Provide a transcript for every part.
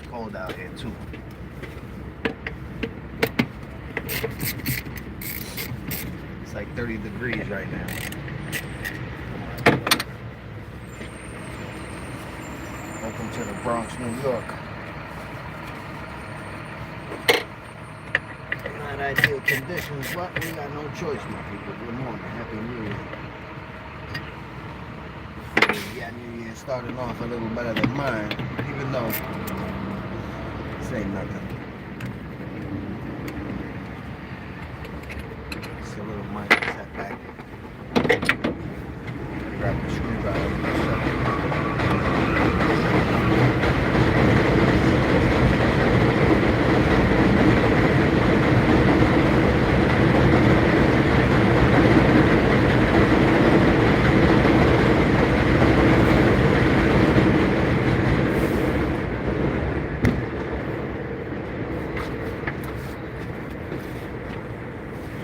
Cold out here too. It's like 30 degrees right now. Welcome to the Bronx, New York. Not ideal conditions, but we got no choice, my people. Good morning. Happy New Year. Yeah, New Year starting off a little better than mine, even though this ain't nothing. It's a little minor setback. Grab the screwdriver.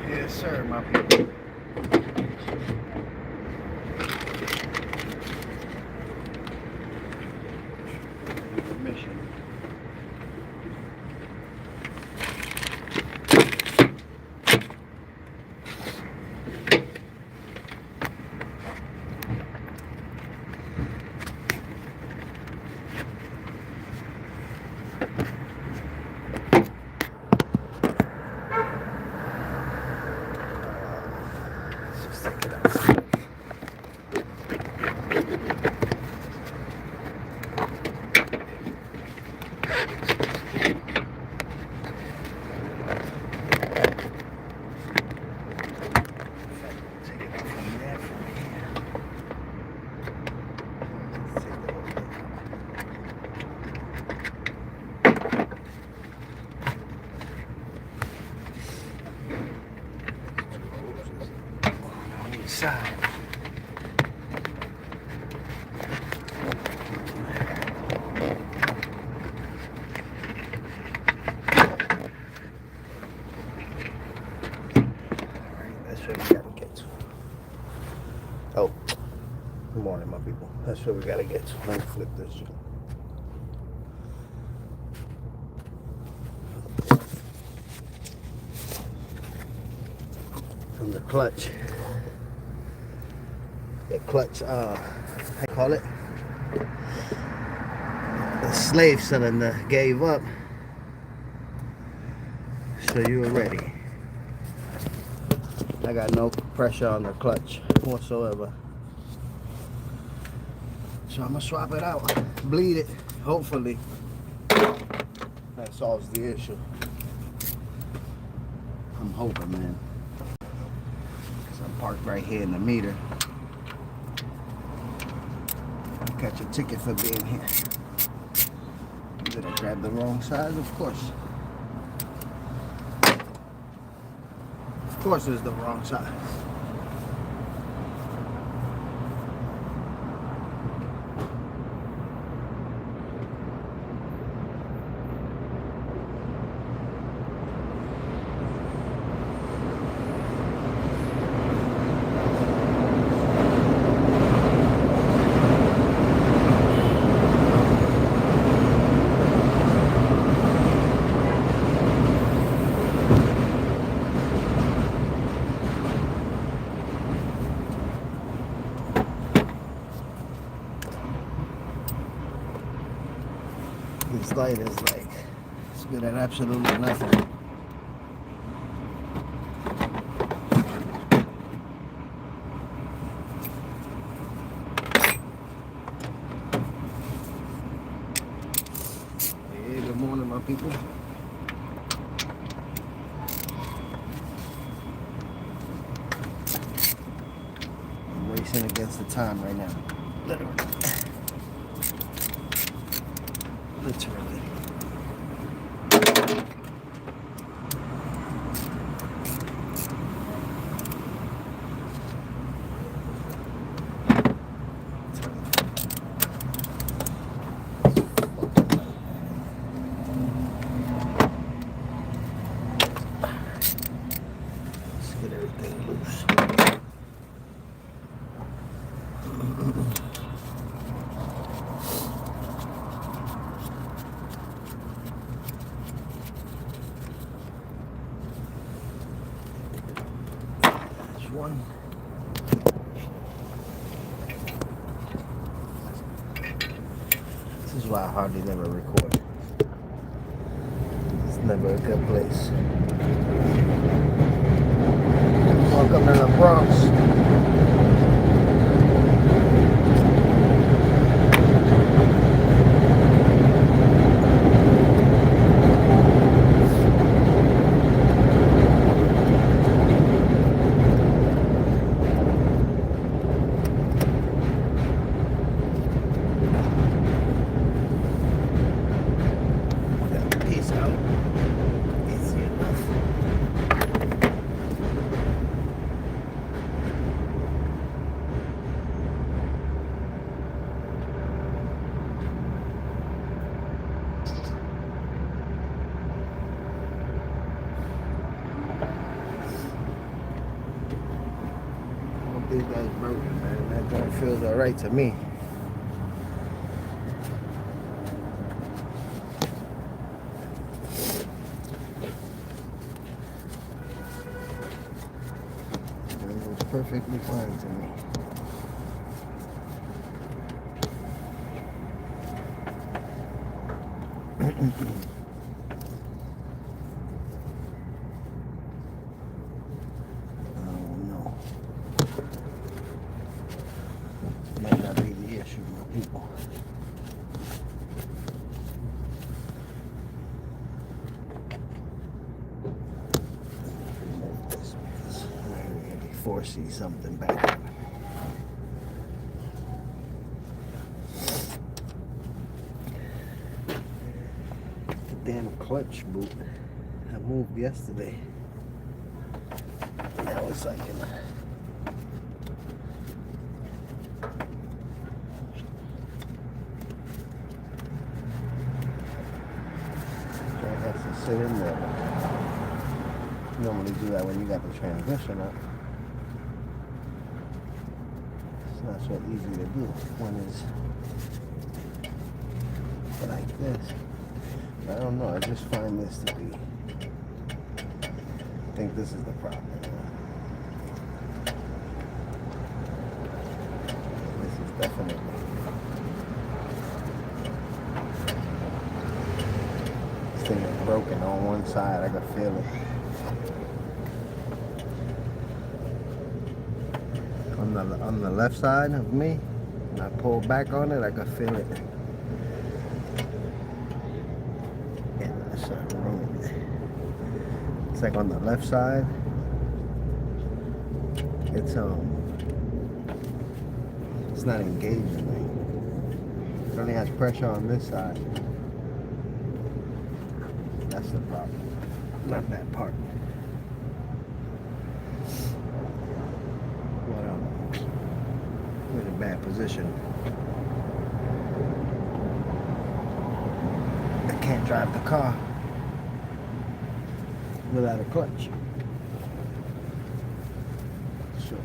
Yes, sir, my people. Permission. Side. That's where we gotta get to. Oh, good morning, my people. That's where we gotta get to. Let me flip this. From the clutch. The clutch, how you call it? The slave cylinder gave up. So you were ready. I got no pressure on the clutch whatsoever. So I'm gonna swap it out, bleed it, hopefully. That solves the issue. I'm hoping, man. Cause I'm parked right here in the meter. I'll catch a ticket for being here. Did I grab the wrong side? Of course. Of course it's the wrong side. This light is like, it's good at absolutely nothing. Hey, good morning, my people. I'm racing against the time right now. Literally. Let's get everything loose. One. This is why I hardly never record. It's never a good place. Welcome to the Bronx. These guys broken, man. That joint feels alright to me. It was perfectly fine to me. Might not be the issue, my people. Remove this because I really foresee something back. The damn clutch boot I moved yesterday. Now it's like in sit in there. You normally do that when you got the transmission up. It's not so easy to do when it's like this. I don't know, I just find this to be, I think this is the problem. This is definitely. Thing is broken on one side. I can feel it. On the left side of me, when I pull back on it, I can feel it. Yeah, that's something wrong with it. It's like on the left side. It's not engaging me. It only has pressure on this side. That's the problem. Not that part. But we're in a bad position. I can't drive the car without a clutch. So,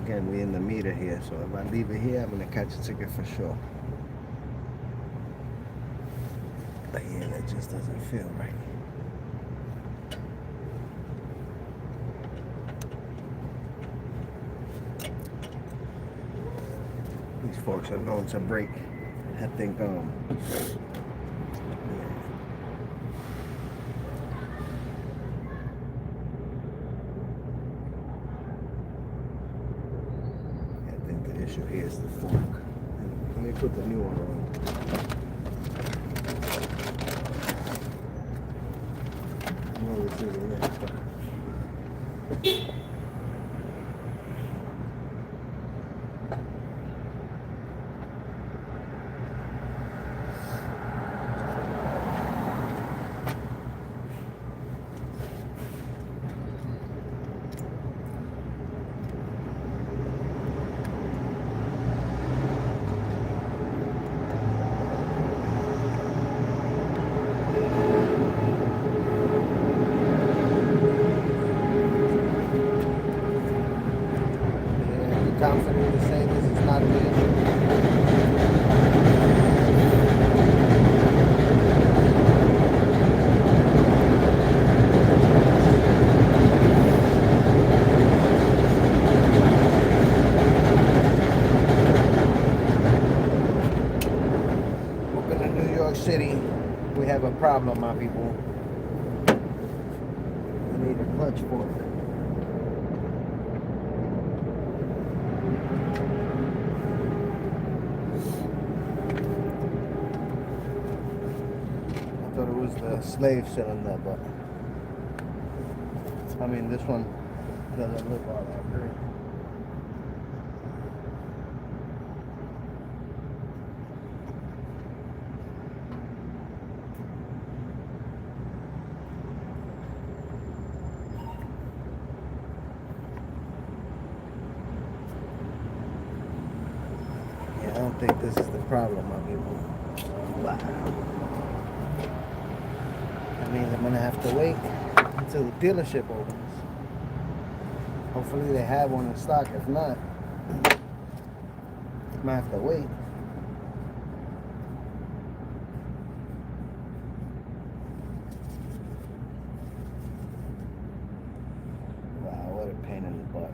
again, we're in the meter here, so if I leave it here, I'm gonna catch a ticket for sure. But yeah, that just doesn't feel right. These forks are going to break. I think the issue here is the fork. Let me put the new one on. I know this is confident to say this is not the issue. Welcome to New York City. We have a problem, my people. We need a clutch fork. I thought it was the slave cylinder, but I mean this one doesn't look all that great. Yeah, I don't think this is the problem, my people. Wow. That means I'm gonna have to wait until the dealership opens. Hopefully they have one in stock. If not, I'm gonna have to wait. Wow, what a pain in the butt.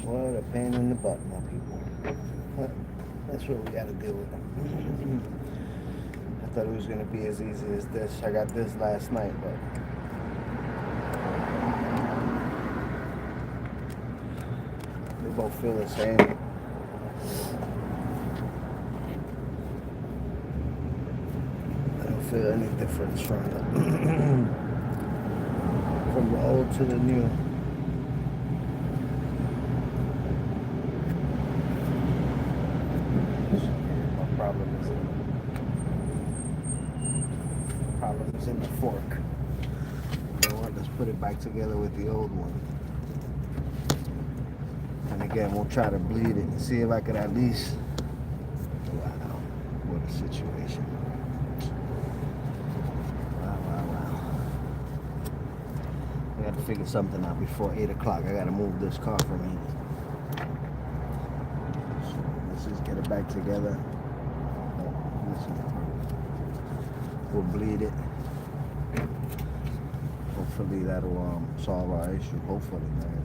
What a pain in the butt, my people. But that's what we gotta deal with. I thought it was gonna be as easy as this. I got this last night, but they both feel the same. I don't feel any difference from the old to the new. Problem is in the fork. You know what? Let's put it back together with the old one. And again, we'll try to bleed it and see if I could at least. Wow, what a situation. Wow. I got to figure something out before 8 o'clock. I got to move this car from here. So let's just get it back together. We'll bleed it. Hopefully that'll solve our issue. Hopefully, man.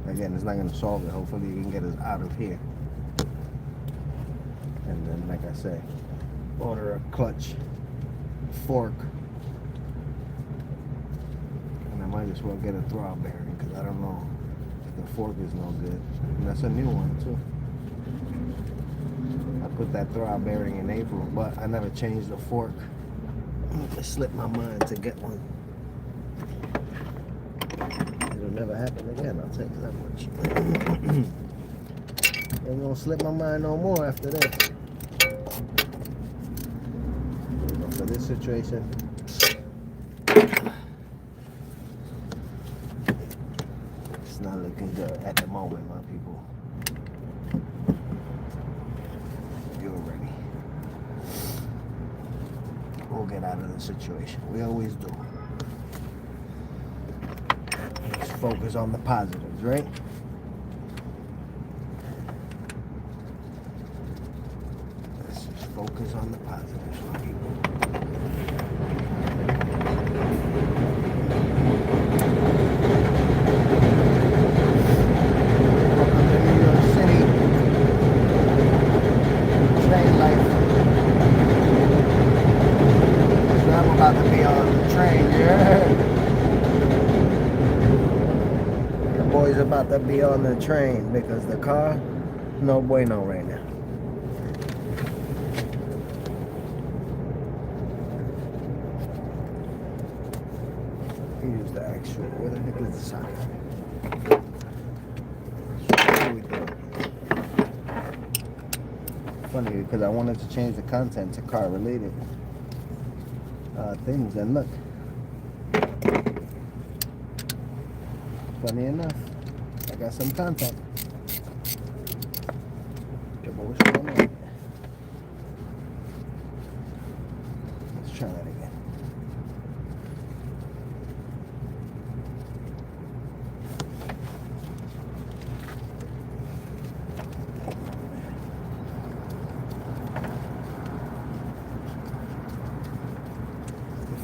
Again, it's not going to solve it. Hopefully you can get us out of here. And then, like I say, order a clutch, fork, and I might as well get a throb bearing because I don't know if the fork is no good. And that's a new one too. I put that throb bearing in April, but I never changed the fork. It slipped my mind to get one. It'll never happen again, I'll tell you that much. Ain't gonna slip my mind no more after this. But for this situation, it's not looking good at the moment, my people. You're ready. We'll get out of the situation. We always do. Let's focus on the positives, right? Let's just focus on the positives, my people. Welcome to New York City. Train life. So I'm about to be on the train, yeah. Your boy's about to be on the train because the car, no bueno right now. Use the extra. Where the heck is the socket? What are we doing? Funny because I wanted to change the content to car related things, and look, funny enough, I got some content. What's going on? Let's try that again.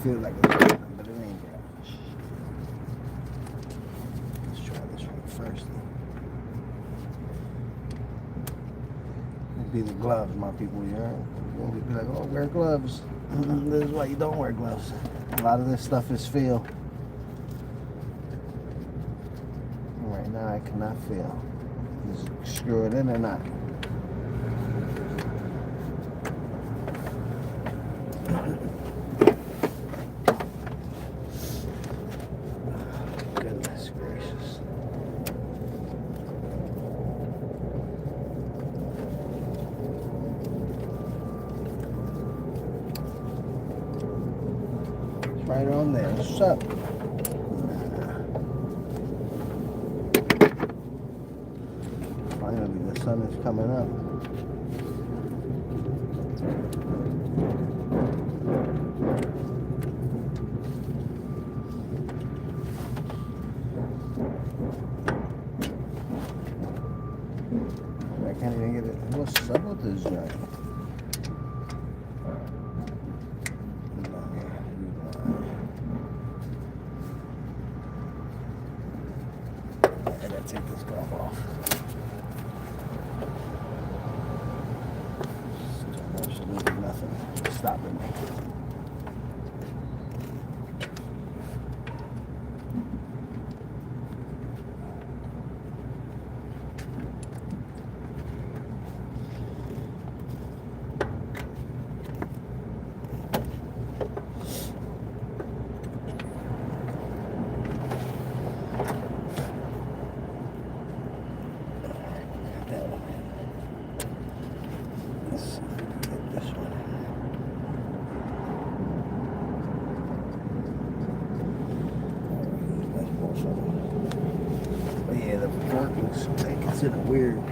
Feels like it's grabbing, but it ain't grabbing. Let's try this one first. It'll be the gloves, my people. You'll be like, oh, wear gloves. This is why you don't wear gloves. A lot of this stuff is feel. Right now, I cannot feel. Just screw it in or not. Goodness gracious. It's right on there. What's up? Finally, the sun is coming up. I can't even get it. What's up with this joint? I gotta take this glove off. Absolutely nothing stopping me. But yeah, the fork is like, it's in a weird,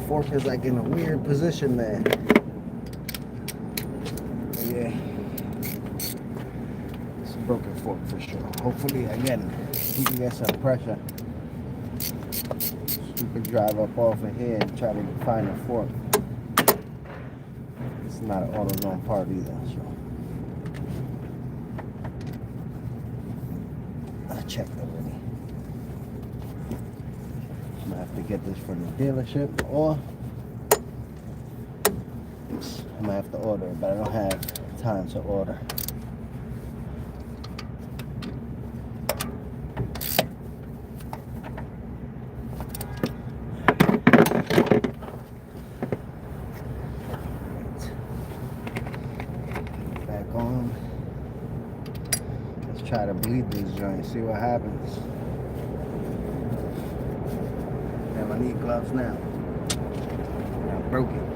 fork is like in a weird position there. But yeah, it's a broken fork for sure. Hopefully, again, we can get some pressure. We could drive up off of here and try to find a fork. It's not an AutoZone part either, so. I checked already. I'm gonna have to get this from the dealership, or I'm gonna have to order it, but I don't have time to order. Back on. try to bleed these joints, see what happens. Damn, I need gloves now. I broke it.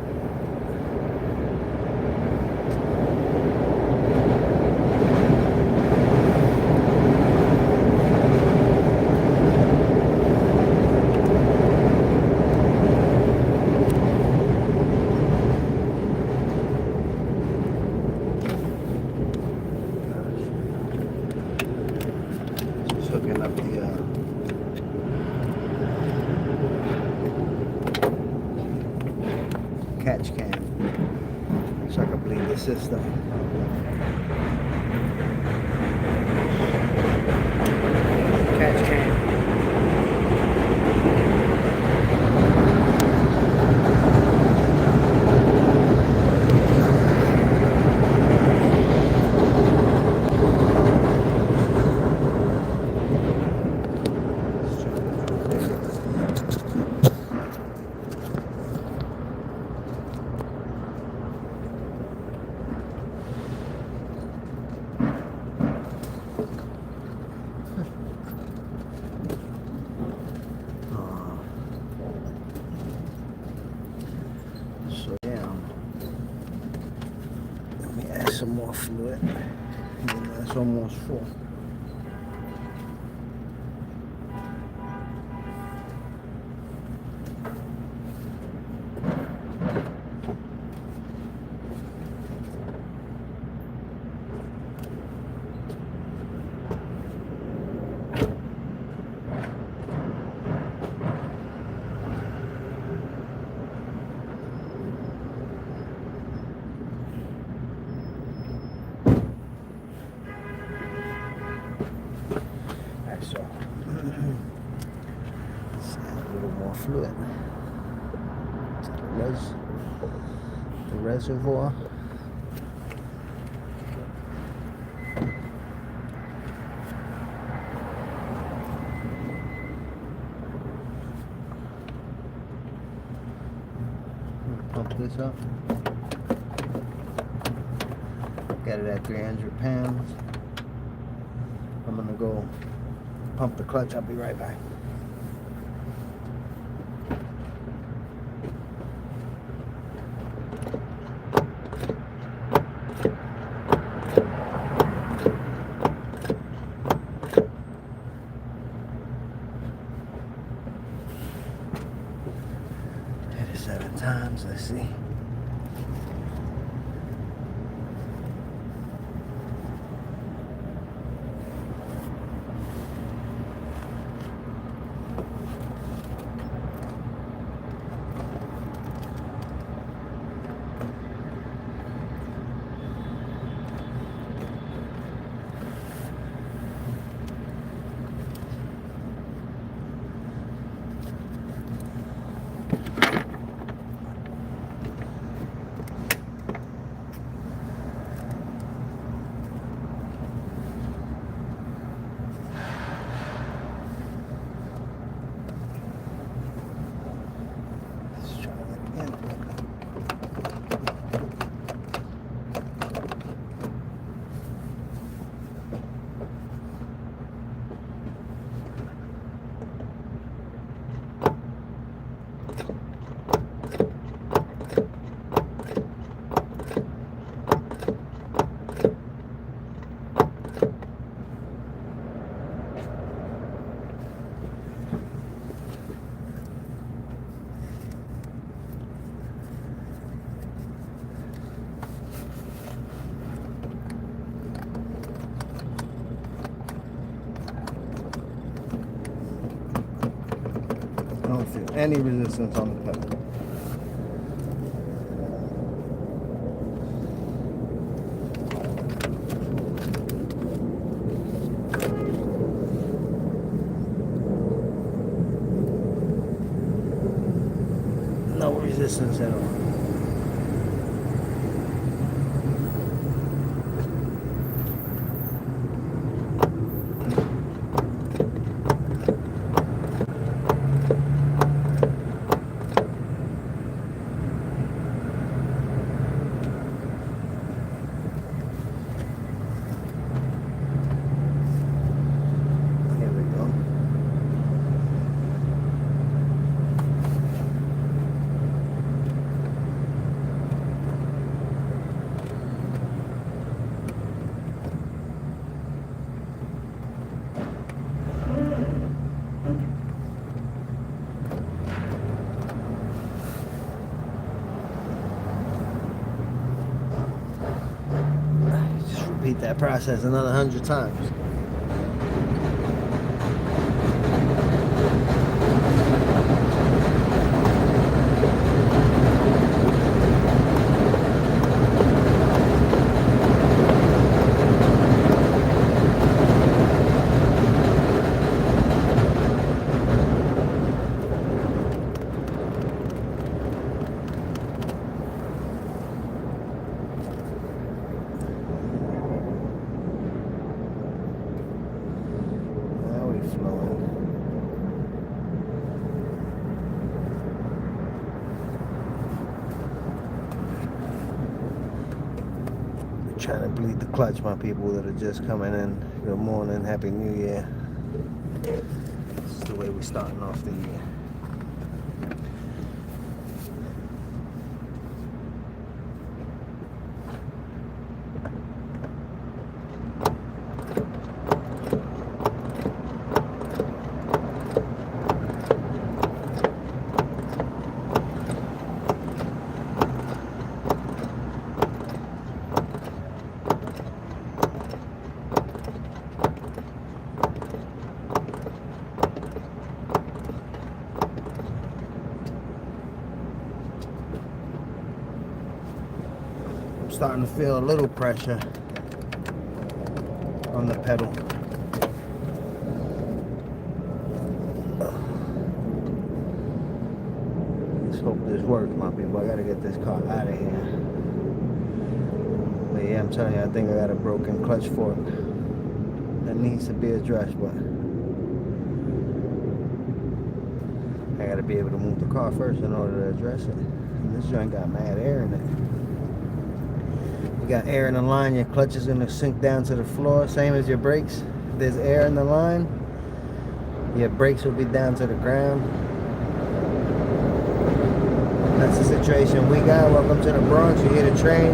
Hooking up the catch can so I can bleed the system. Catch can. So yeah, let me add some more fluid. And that's almost full. So let's add a little more fluid to the reservoir. Pump this up. Got it at 300 pounds. I'm gonna go pump the clutch. I'll be right back. Hit it 7 times. Let's see. I don't feel any resistance on the pedal. No resistance at all. repeat that process another 100 times. Trying to bleed the clutch, my people that are just coming in. Good morning, happy new year. This is the way we're starting off the year. Starting to feel a little pressure on the pedal. Let's hope this works, my people. I gotta get this car out of here. But yeah, I'm telling you, I think I got a broken clutch fork that needs to be addressed, but I gotta be able to move the car first in order to address it. And this joint got mad air in it. You got air in the line, your clutch is gonna sink down to the floor, same as your brakes. If there's air in the line, your brakes will be down to the ground. That's the situation we got. Welcome to the Bronx. You hear the train.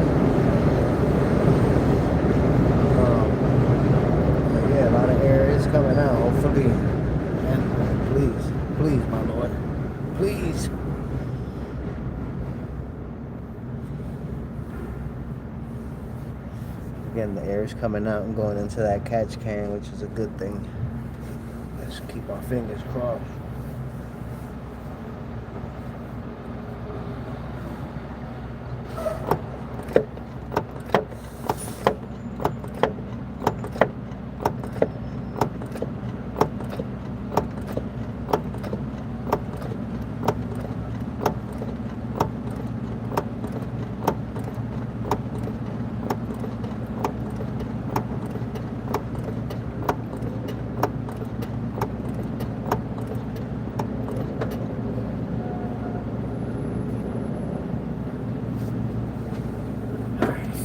Yeah, a lot of air is coming out, hopefully. And please, my Lord, please. Again, the air is coming out and going into that catch can, which is a good thing. Let's keep our fingers crossed.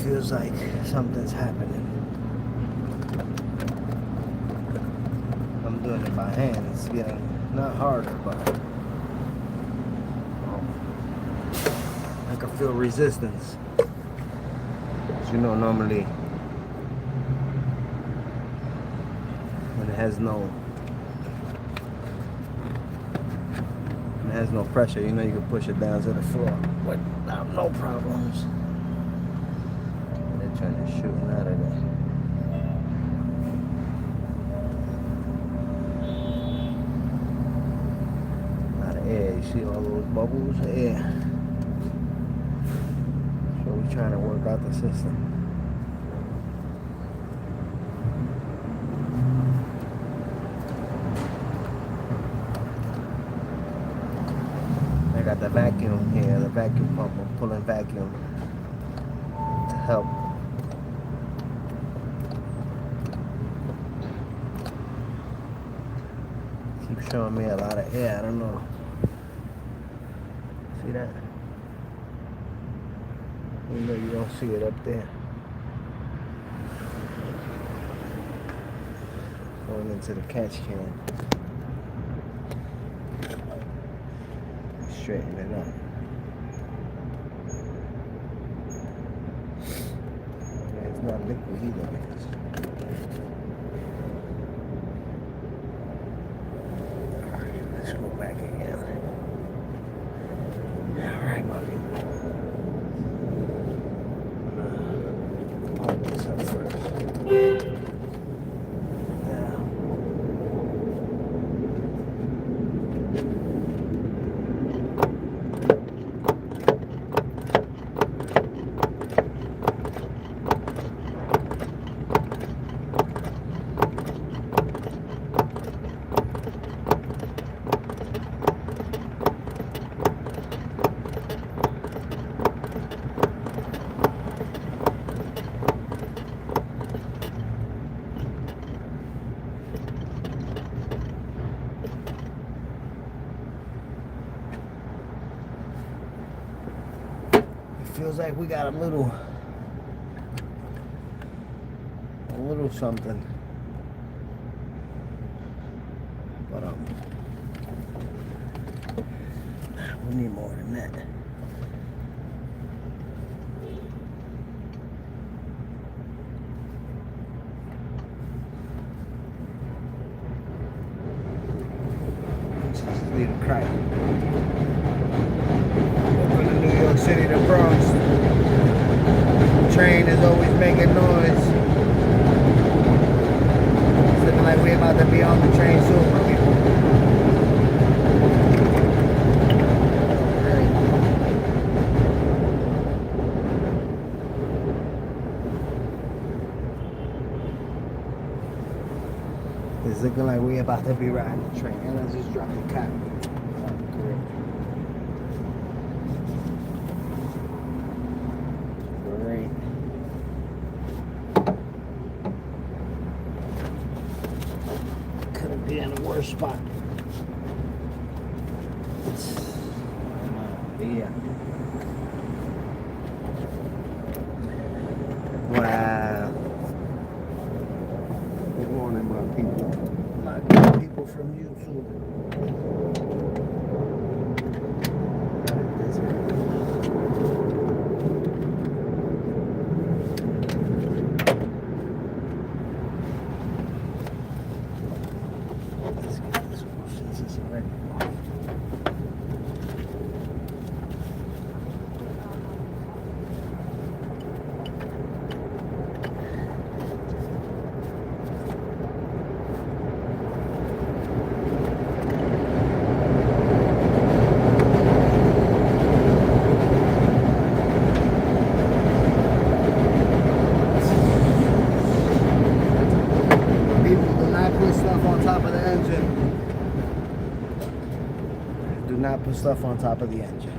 Feels like something's happening. I'm doing it by hand. It's getting not harder, but I can feel resistance. As you know, normally when it has no pressure, you know you can push it down to the floor without no problems. Trying to shoot out of there. A lot of air. You see all those bubbles of air. So we're trying to work out the system. I got the vacuum here, the vacuum pump. I'm pulling vacuum to help. Keep showing me a lot of air. I don't know. See that? You know you don't see it up there. Going into the catch can. Straighten it up. Yeah, it's not liquid either. Let's go back again. Alright, my people. Hold this up first. like we got a little something. But we need more than that. Just leave it crack. Welcome to New York City, the Bronx. Train is always making noise. It's looking like we're about to be on the train soon, my people. It's looking like we're about to be riding the train. And I just dropped the cap. Great. Couldn't be in a worse spot. Yeah. Wow. Good morning, my people. My good people from YouTube. Let's get this one since it's already on. Do not put stuff on top of the engine.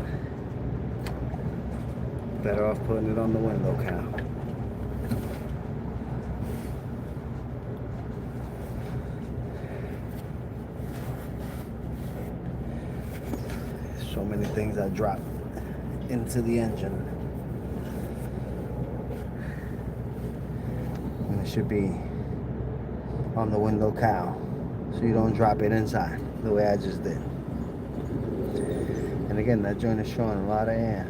Better off putting it on the window cowl. So many things I drop into the engine. And it should be on the window cowl, so you don't drop it inside the way I just did. And again, that joint is showing a lot of air.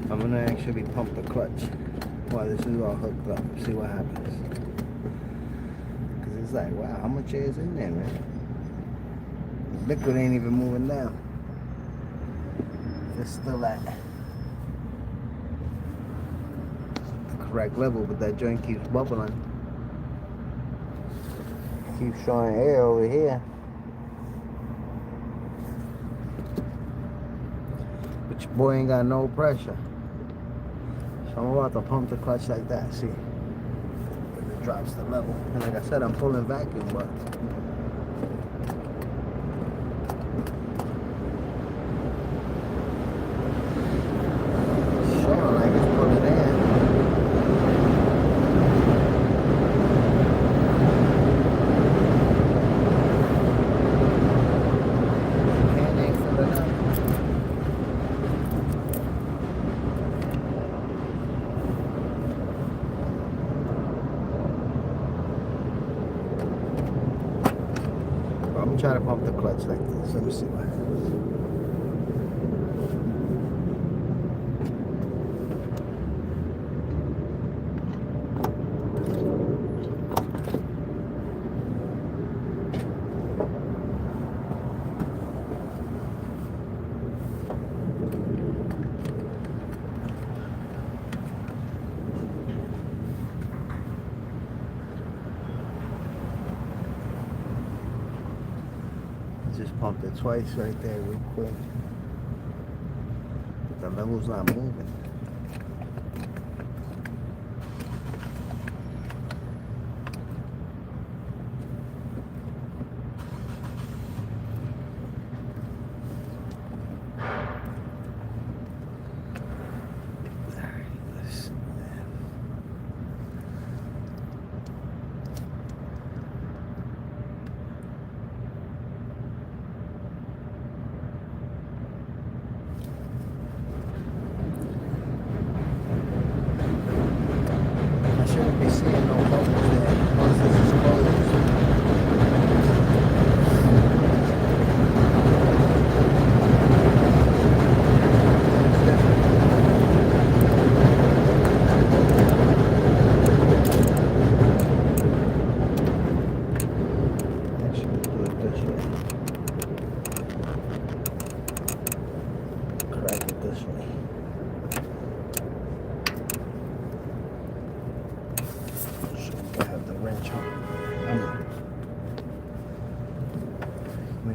I'm gonna actually pump the clutch while this is all hooked up. See what happens. Cause it's like, wow, how much air is in there, man? The liquid ain't even moving down. It's still at the correct level, but that joint keeps bubbling. Keeps showing air over here. But your boy ain't got no pressure. So I'm about to pump the clutch like that, see? It drops the level. And like I said, I'm pulling vacuum, but it's showing like it's pulling air. I'm trying to pump the clutch like this. Let me see what happens. Just pumped it twice right there real quick. But the level's not moving.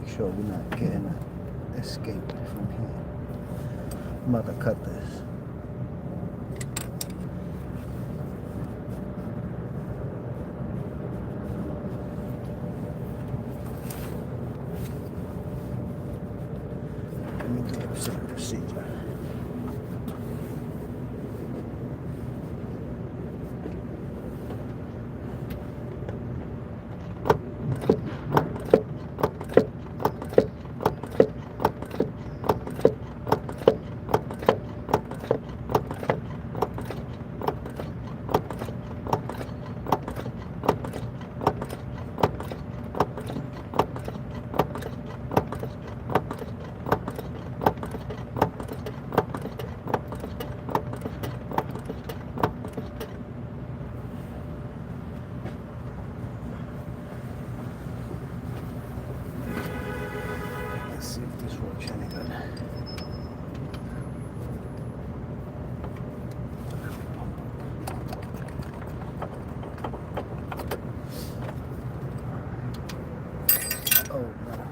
make sure we're not getting an escape from here. I'm about to cut this. Let me do the same procedure. Let's see if this works any good. Oh no.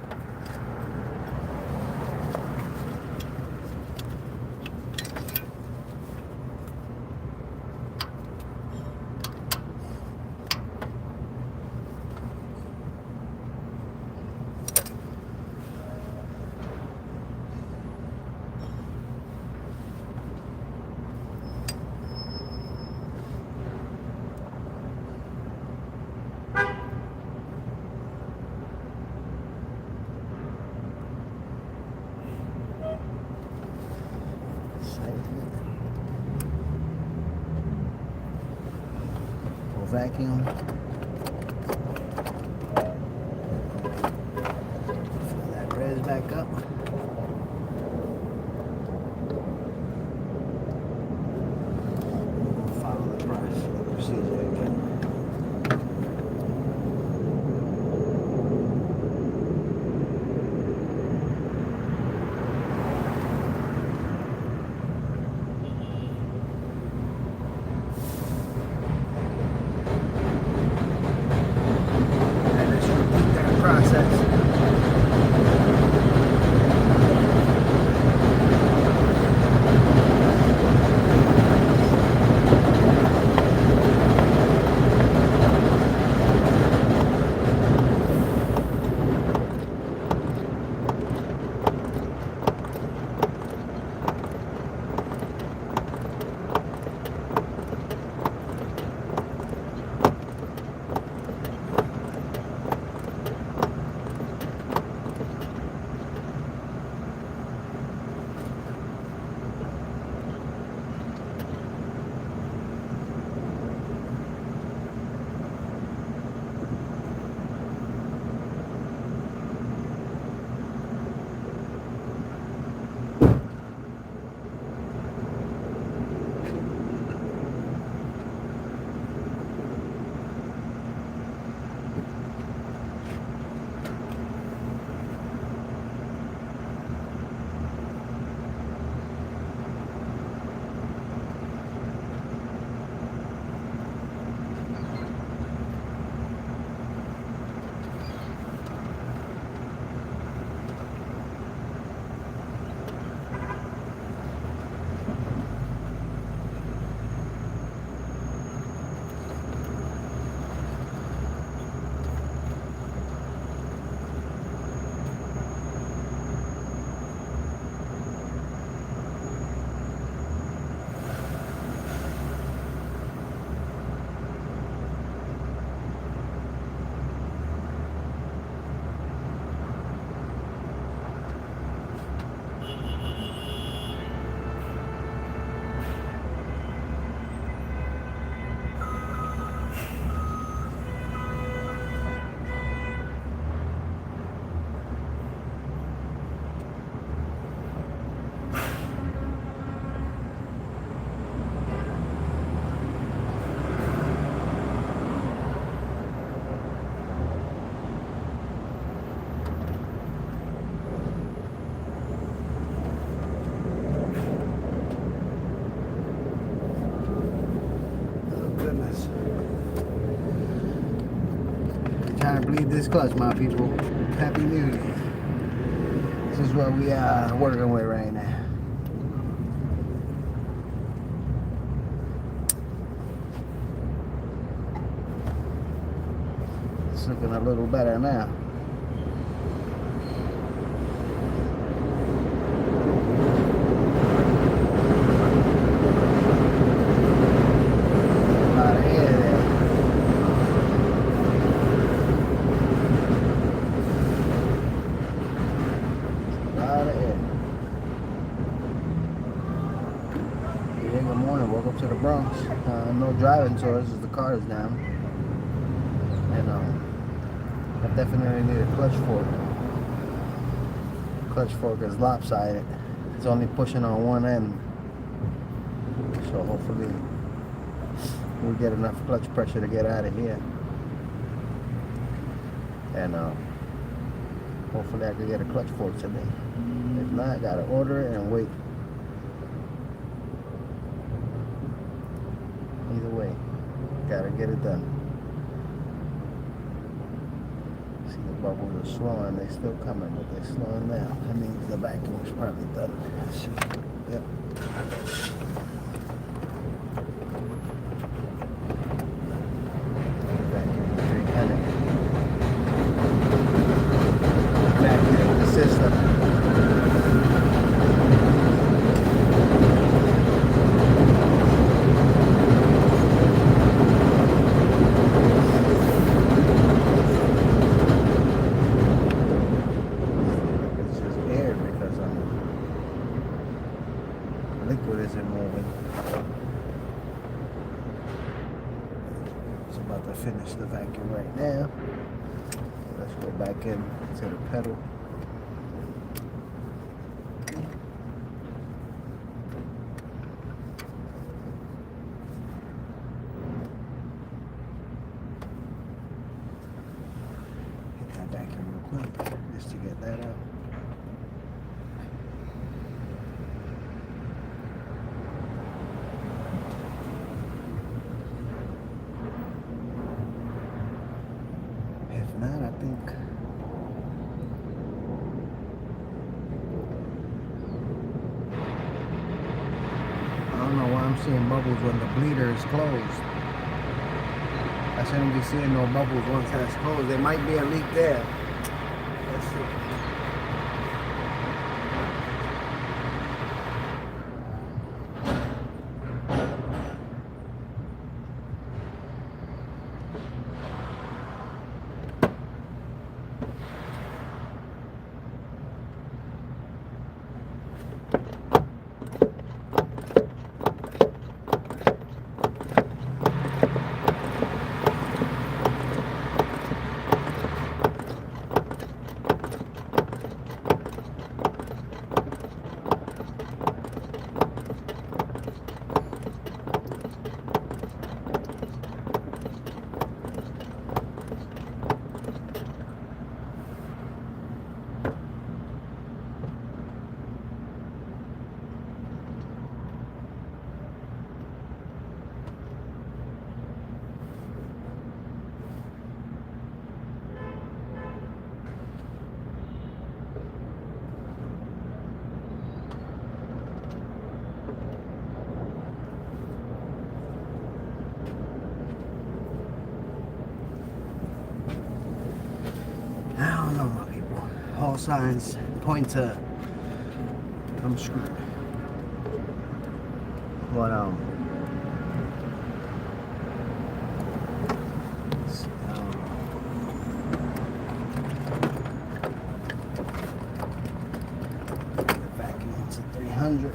Vacuum. Fill that res back up. Follow the procedure again. Trying to bleed this clutch, my people. Happy New Year. is what we are working with right now. It's looking a little better now. A lot of air there. A lot of air. In the morning, woke up to the Bronx. No driving tours as the car is down. And I definitely need a clutch fork. Clutch fork is lopsided. It's only pushing on one end. So hopefully we'll get enough clutch pressure to get out of here. And hopefully I can get a clutch fork today. If not, I gotta order it and wait. Either way, gotta get it done. See, the bubbles are slowing. They're still coming, but they're slowing down. That means the vacuum is probably done. Yep. Vacuum 300. Vacuum the system. Liquid isn't moving. It's about to finish the vacuum right now. Let's go back in to the pedal. Hit that vacuum real quick just to get that out. If not, I think I don't know why I'm seeing bubbles when the bleeder is closed. I shouldn't be seeing no bubbles once that's closed. There might be a leak there. Let's see. I don't know, my people. All signs point to I'm screwed. But the vacuum to 300.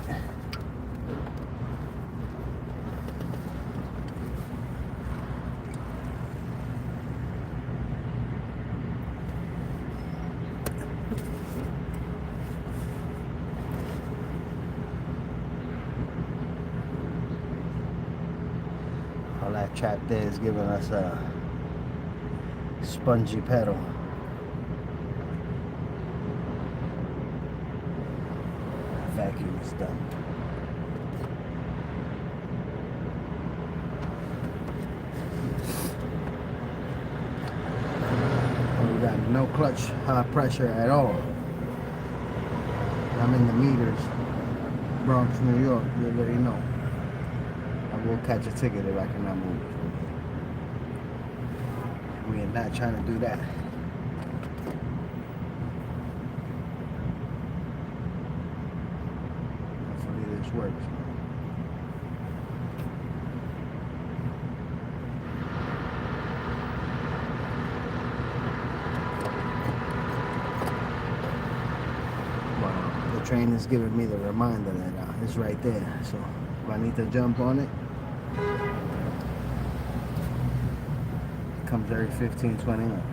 All that trap there is giving us a spongy pedal. Vacuum is done. We got no clutch pressure at all. I'm in the meters, Bronx, New York. You already know. I will catch a ticket if I cannot move. We are not trying to do that. Hopefully this works. The train is giving me the reminder that it's right there. So if I need to jump on it, it comes every 15-20 minutes.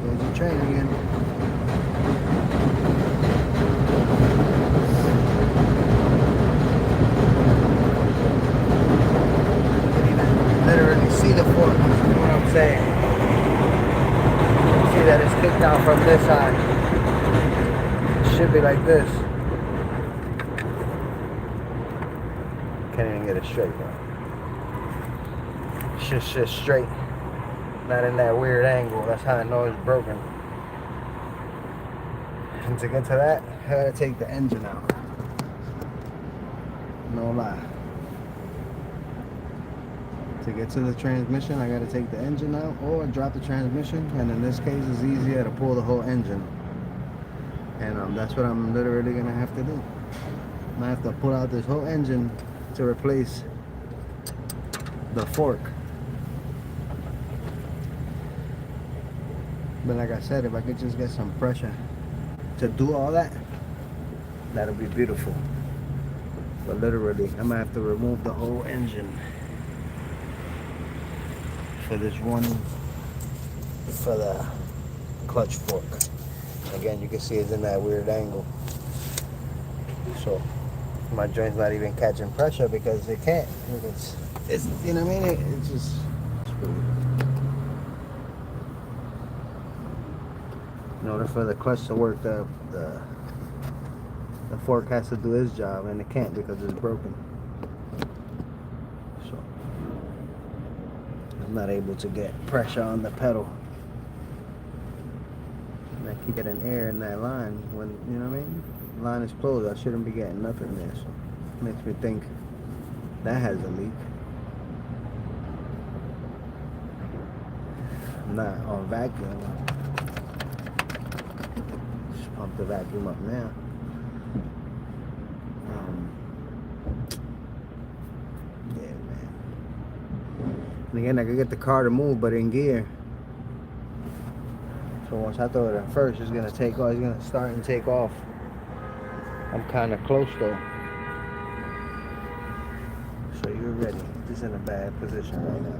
There's the train again. Literally see the fork. You know what I'm saying? See that it's kicked out from this side. It should be like this. Can't even get it straight, bro. It's just straight. Not in that weird angle. That's how I know it's broken. And to get to that, I gotta take the engine out. No lie. To get to the transmission, I gotta take the engine out or drop the transmission. And in this case, it's easier to pull the whole engine. And that's what I'm literally gonna have to do. I'm gonna have to pull out this whole engine to replace the fork. But like I said, if I could just get some pressure to do all that, that'll be beautiful. But literally, I'm gonna have to remove the whole engine for this one, for the clutch fork. Again, you can see it's in that weird angle. So my joint's not even catching pressure because it can't. It's you know what I mean? It's just in order for the clutch to work, the fork has to do its job, and it can't because it's broken. So I'm not able to get pressure on the pedal. And I keep getting air in that line when, you know what I mean? The line is closed. I shouldn't be getting nothing there. So it makes me think that has a leak. I'm not on vacuum. Pump the vacuum up now. Yeah, man. And again, I could get the car to move, but in gear. So once I throw it in first, it's gonna take off. It's gonna start and take off. I'm kind of close though. So you're ready. Just in a bad position right now.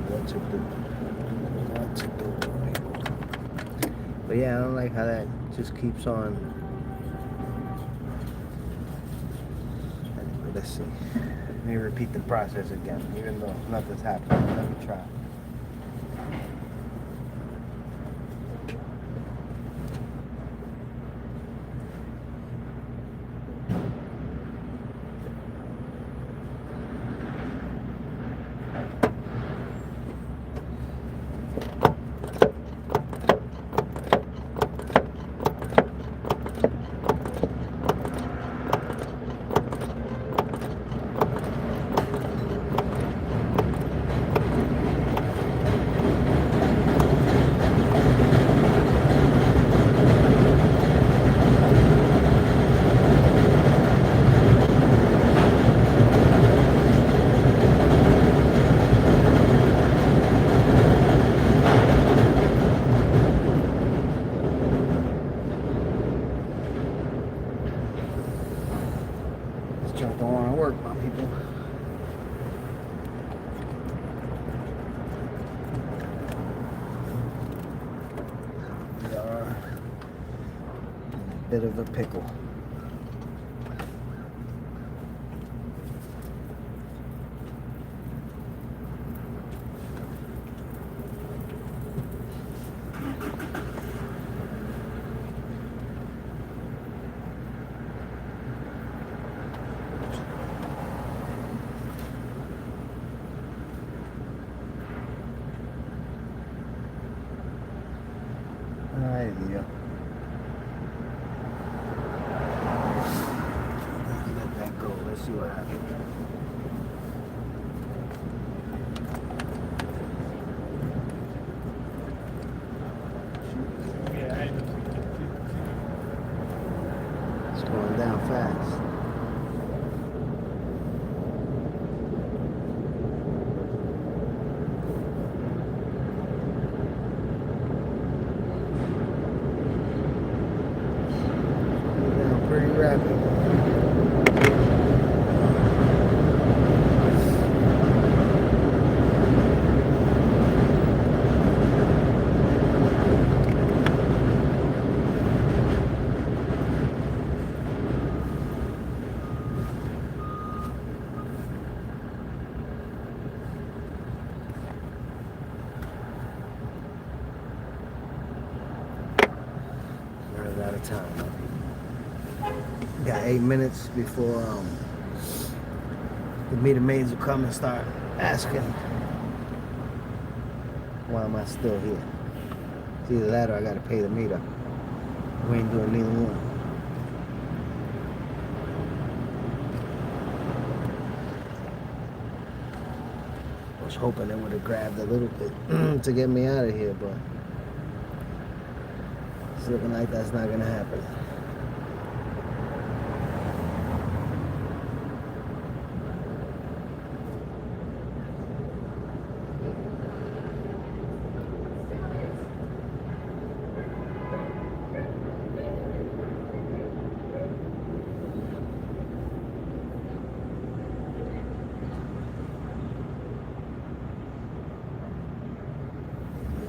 What to do. But yeah, I don't like how that just keeps on. Anyway, let's see. Let me repeat the process again, even though nothing's happening. Let me try. Don't want to work, my people. We are in a bit of a pickle. Going down fast. Going down pretty rapid. Out of time. Got 8 minutes before the meter maids will come and start asking why am I still here. It's either that or I gotta pay the meter. We ain't doing neither one. I was hoping they would have grabbed a little bit to get me out of here, but it's looking like that's not gonna happen.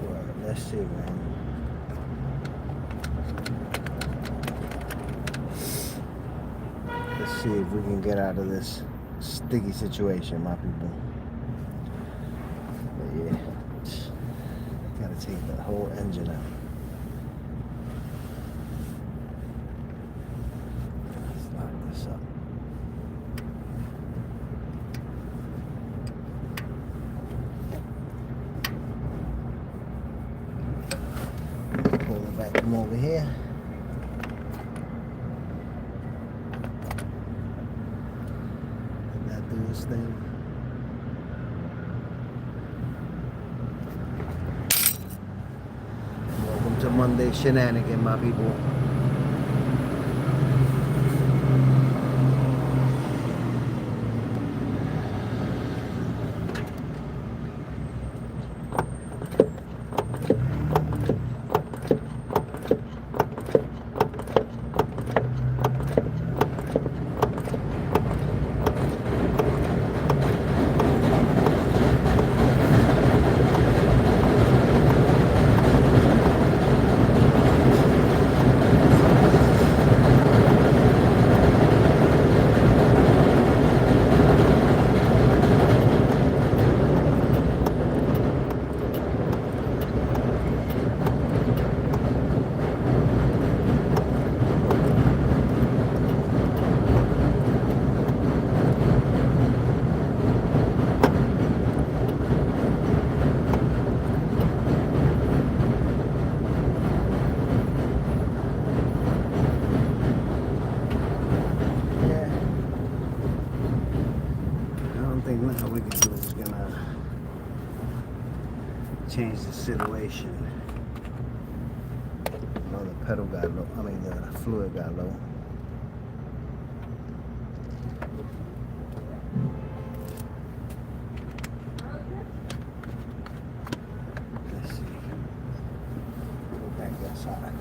Well, let's see, man. Let's see if we can get out of this sticky situation, my people. But yeah, gotta take the whole engine out. Let's lock this up. Pull it back from over here. This thing. Welcome to Monday Shenanigan, my people. What we can do is gonna change the situation. Oh, the pedal got low. I mean, the fluid got low. Let's see. Go back outside.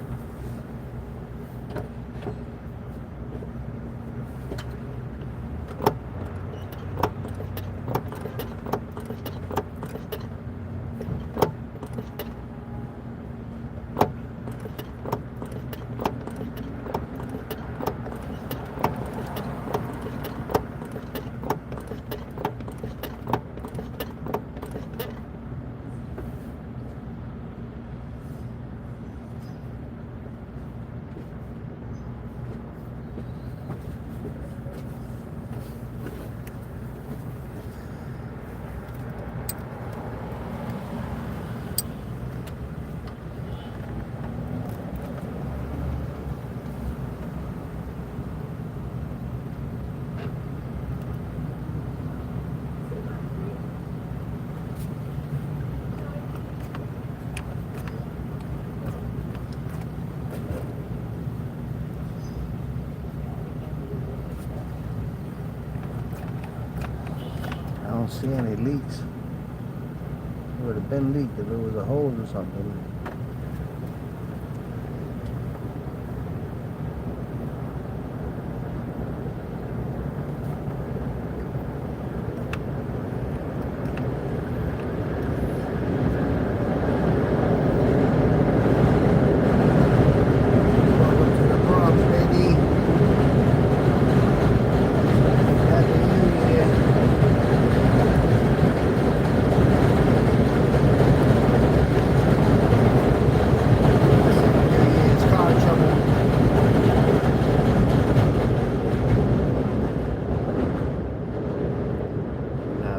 don't see any leaks. It would have been leaked if it was a hose or something.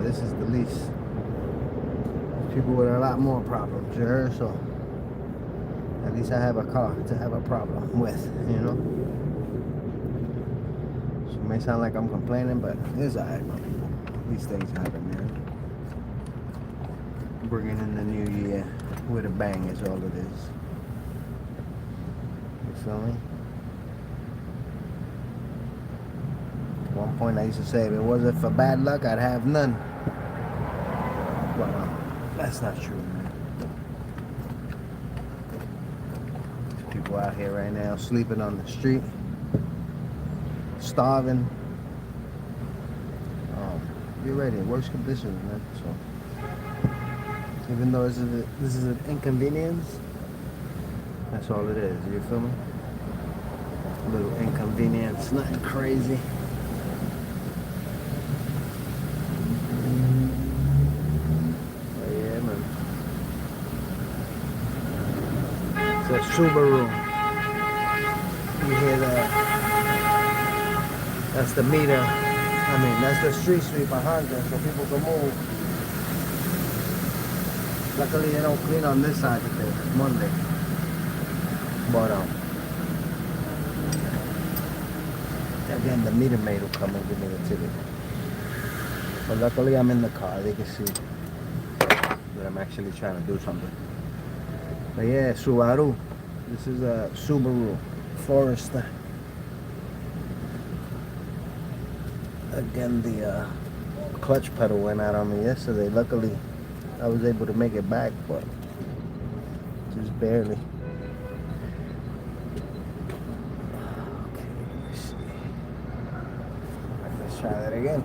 This is the least. People with a lot more problems, you heard? So at least I have a car to have a problem with, you know? So it may sound like I'm complaining, but it's alright, man. These things happen, man. Bringing in the new year with a bang is all it is. You feel me? At one point I used to say if it wasn't for bad luck, I'd have none. Well, that's not true, man. There's people out here right now sleeping on the street, starving. Get ready, worst conditions, man. So, even though this is an inconvenience, that's all it is. You feel me? A little inconvenience, nothing crazy. It's a Subaru. You hear that? That's the meter. That's the street sweeper Honda, so people can move. Luckily, they don't clean on this side today, Monday. But again, the meter maid will come and give me the ticket. But luckily, I'm in the car. They can see that I'm actually trying to do something. But yeah, Subaru. This is a Subaru Forester. Again, the clutch pedal went out on me yesterday. Luckily, I was able to make it back, but just barely. Okay, let's see. Let's try that again.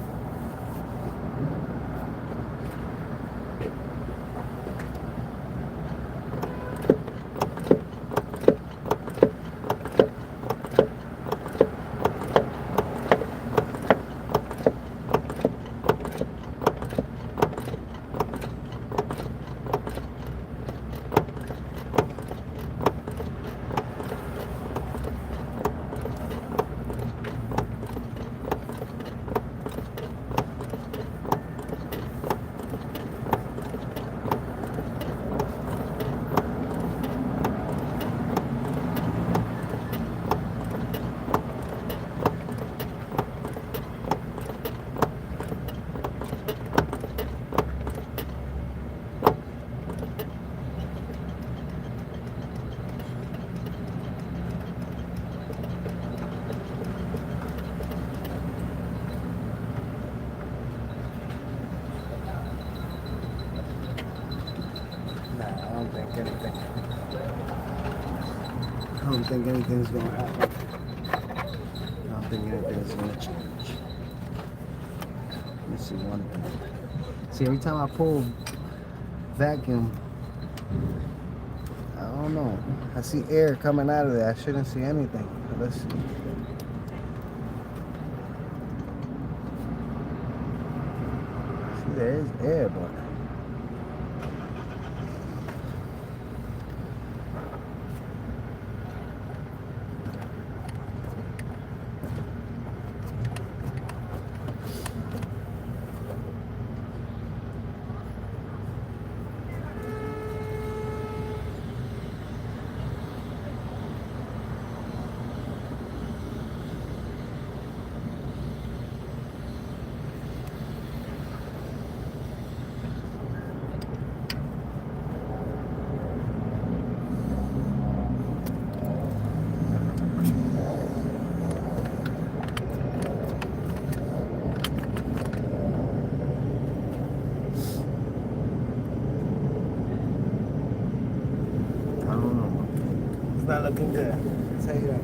I don't think anything's gonna happen. I don't think anything's gonna change. Let me see one thing. See, every time I pull vacuum, I don't know. I see air coming out of there. I shouldn't see anything. Let's see. See, there is air, but looking good. I'll tell you that.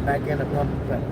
Back in the pump pedal.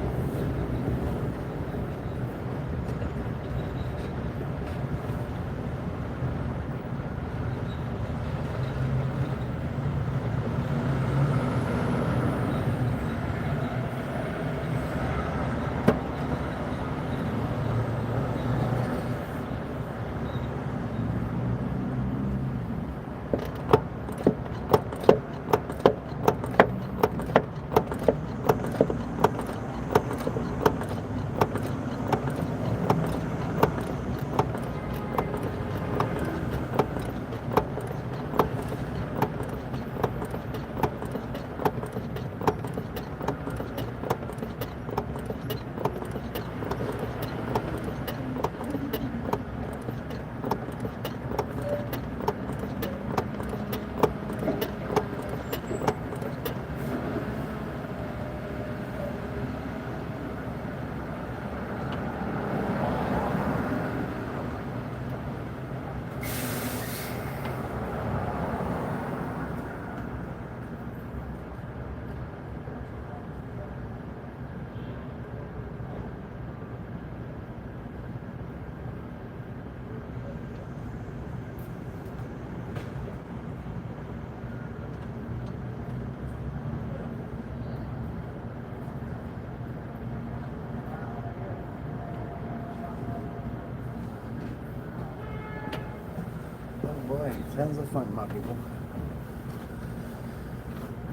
Boy, tons of fun, my people.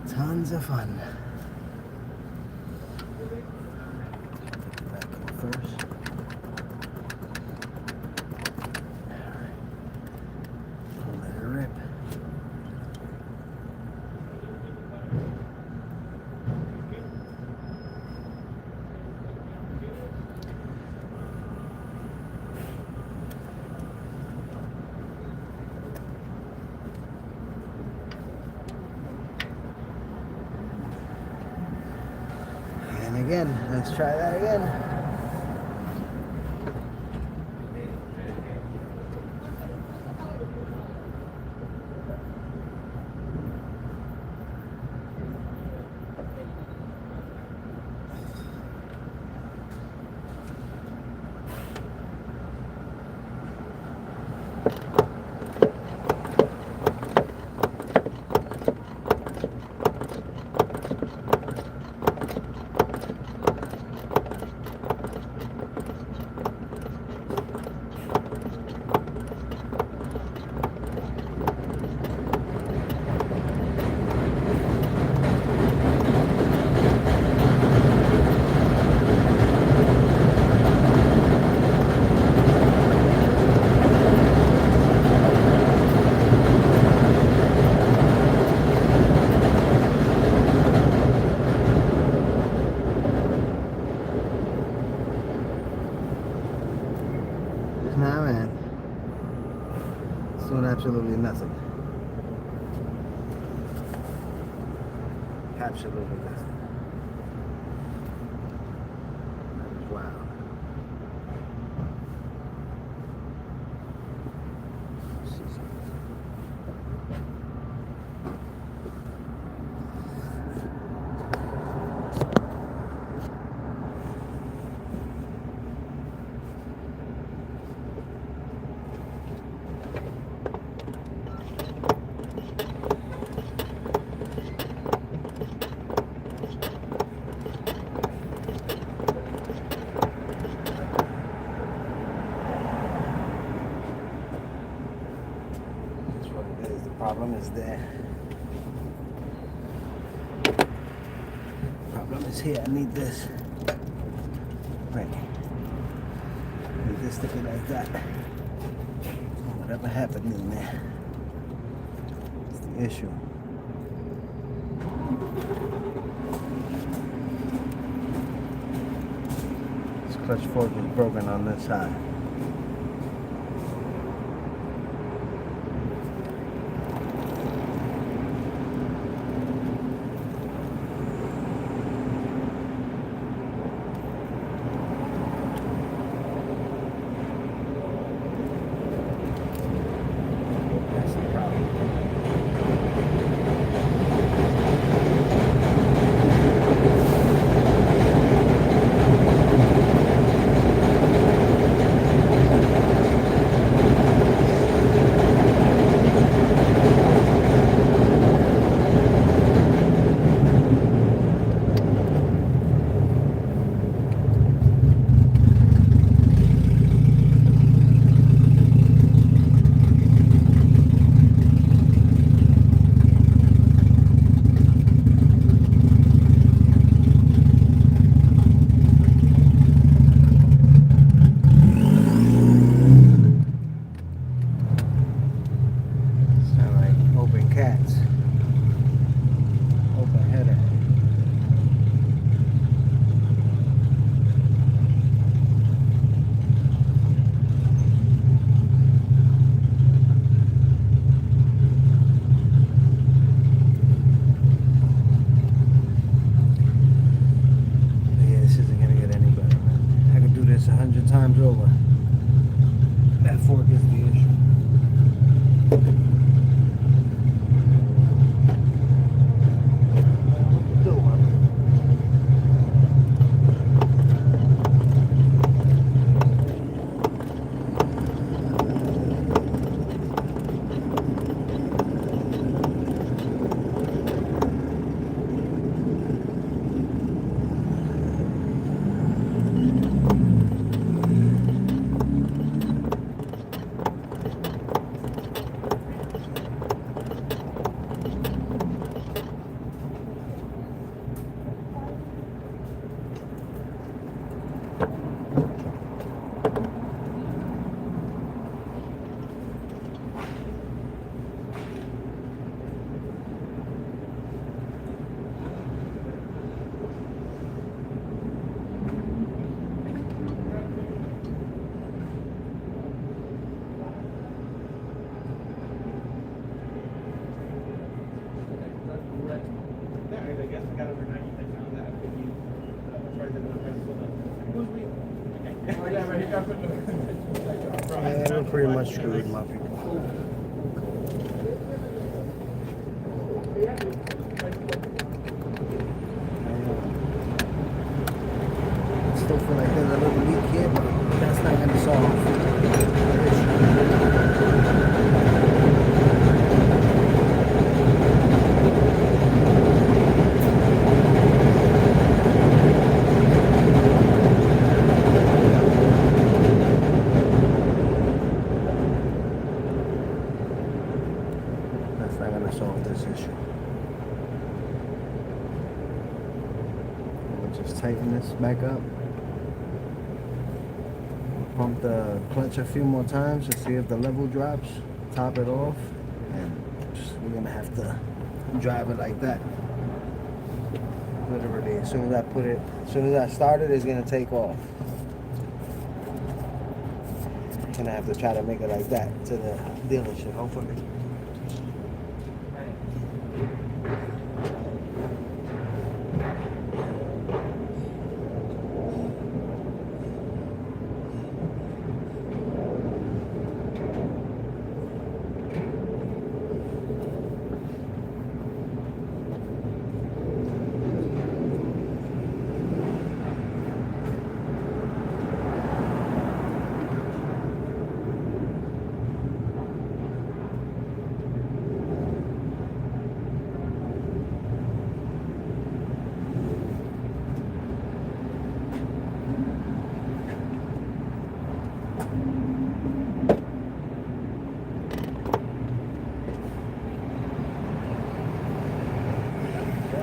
Tons of fun. Take the back up first. Alright. Let it rip. Again, let's try that again. Nah, man. It's doing absolutely nothing. Absolutely nothing. That is wild. Let's see something. Problem is there. Problem is here. I need this. Right. I need this to be like that. Whatever happened in there. It's the issue. This clutch fork is broken on this side. Times over. That fork is the issue. Yeah, we're pretty much screwed, my people. I still feel like there's a little leak here, but that's not going to solve the issue. Solve this issue. We'll just tighten this back up. Pump the clutch a few more times to see if the level drops. Top it off, and we're gonna have to drive it like that. Literally, as soon as I start it, it's gonna take off. gonna have to try to make it like that to the dealership, hopefully.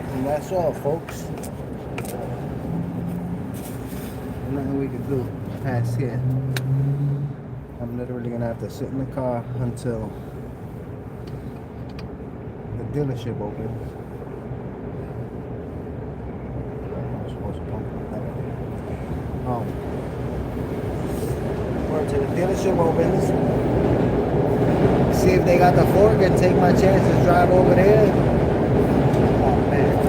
And that's all, folks. Nothing we can do past here. I'm literally gonna have to sit in the car until the dealership opens. I'm supposed to pump or until the dealership opens. See if they got the fork and take my chances, drive over there. Oh man.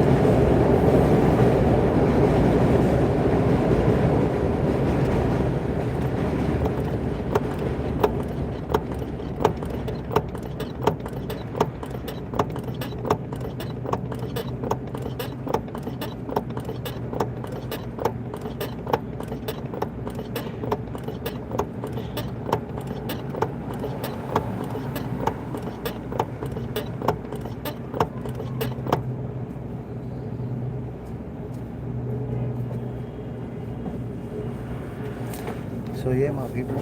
So yeah, my people.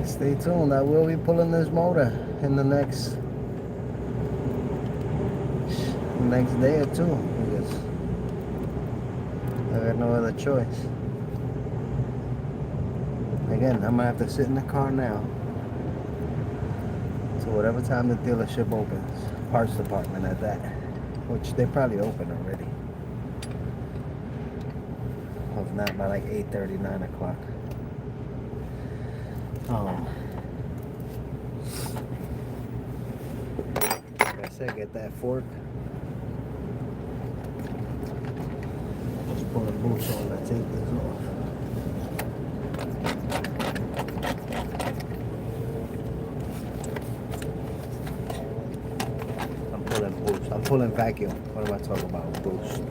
Stay tuned. I will be pulling this motor in the next day or two because I got no other choice. Again, I'm gonna have to sit in the car now. So whatever time the dealership opens, parts department at that, which they probably open already. If not, by like 8:30, 9 o'clock. Like I said, get that fork. Just pull the boots on and take this off. I'm pulling vacuum. What am I talking about? Boost.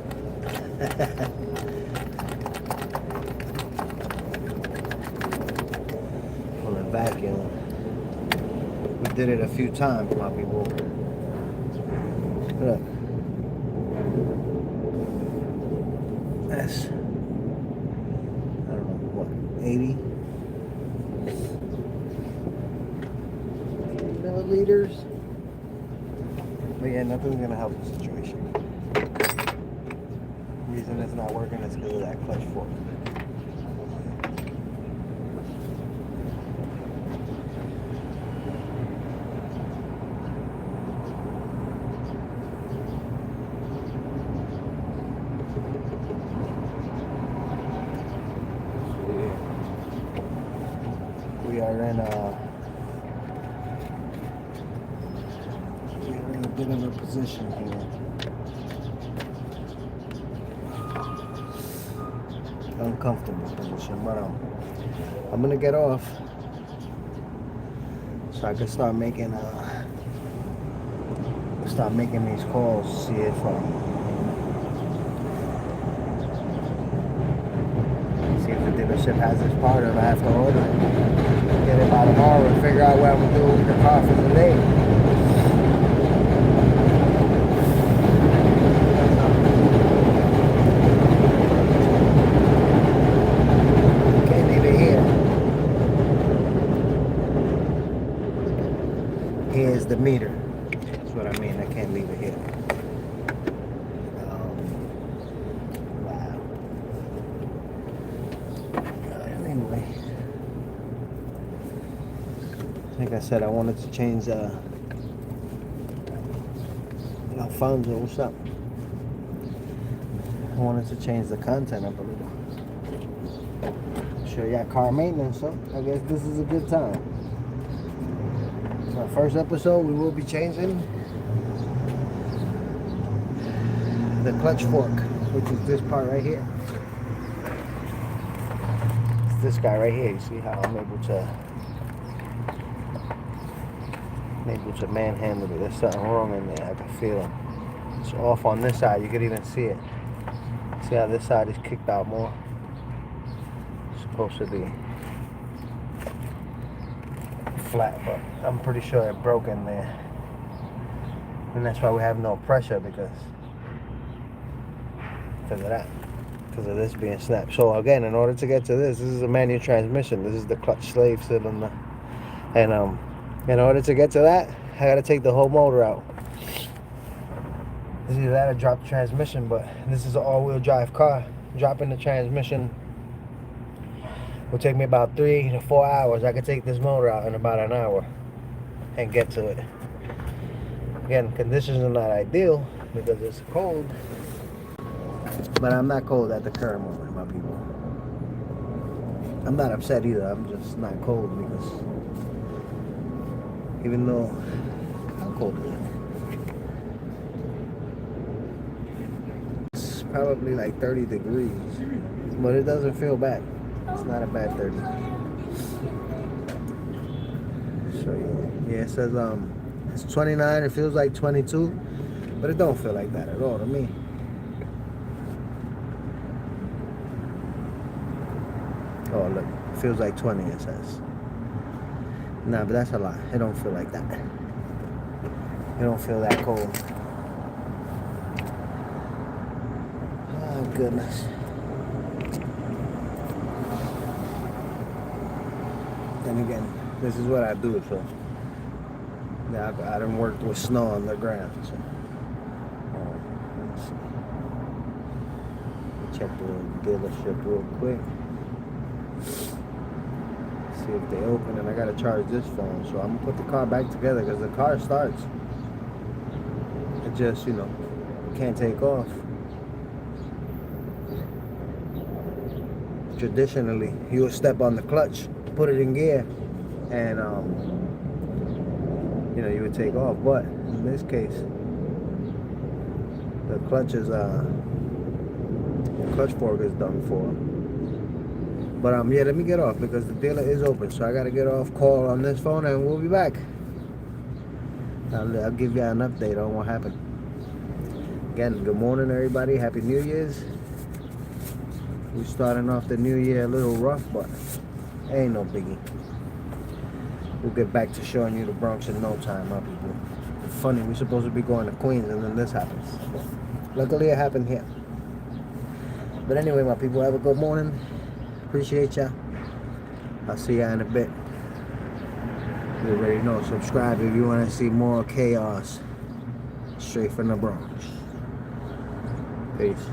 Pulling vacuum. We did it a few times, my people. Look. That's, I don't know, what, 80 milliliters? But yeah, nothing's gonna help the situation. The reason it's not working is because of that clutch fork. So yeah, we are in a bit of a position here. Uncomfortable position, but I'm gonna get off so I can start making these calls. See if the dealership has this part, or I have to order it. Get it by tomorrow and figure out what I'm gonna do with the car for today. Here's the meter. That's what I mean. I can't leave it here. Wow. Anyway, like I said, I wanted to change. I Alfonso, what's up? I wanted to change the content up a little. Sure, you got car maintenance, so I guess this is a good time. Our first episode, we will be changing the clutch fork, which is this part right here. It's this guy right here. You see how I'm able to manhandle it. There's something wrong in there. I can feel it. It's off on this side. You can even see it. See how this side is kicked out more? It's supposed to be flat, but I'm pretty sure it broke in there. And that's why we have no pressure, because of that. Because of this being snapped. So again, in order to get to this is a manual transmission. This is the clutch slave cylinder. And in order to get to that, I gotta take the whole motor out. It's either that or drop the transmission, but this is an all-wheel drive car. Dropping the transmission will take me about 3 to 4 hours. I could take this motor out in about an hour and get to it. Again, conditions are not ideal because it's cold, but I'm not cold at the current moment, my people. I'm not upset either. I'm just not cold because even though, how cold is it? It's probably like 30 degrees, but it doesn't feel bad. It's not a bad 30. So yeah, it says it's 29. It feels like 22, but it don't feel like that at all to me. Oh look, it feels like 20. It says. Nah, but that's a lie. It don't feel like that. It don't feel that cold. Oh goodness. And again, this is what I do. So yeah, I done worked with snow on the ground. So let's see. Check the dealership real quick. See if they open, and I gotta charge this phone. So I'm gonna put the car back together because the car starts. It just, can't take off. Traditionally, you would step on the clutch, put it in gear, and you would take off. But in this case, the clutch fork is done for. But yeah, let me get off because the dealer is open, so I gotta get off, call on this phone, and we'll be back. I'll give you an update on what happened. Again, good morning, everybody. Happy New Year's. We're starting off the new year a little rough, but ain't no biggie. We'll get back to showing you the Bronx in no time, my people. It's funny, we're supposed to be going to Queens, and then this happens. Luckily, it happened here. But anyway, my people, have a good morning. Appreciate ya. I'll see ya in a bit. You already know. Subscribe if you want to see more chaos straight from the Bronx. Peace.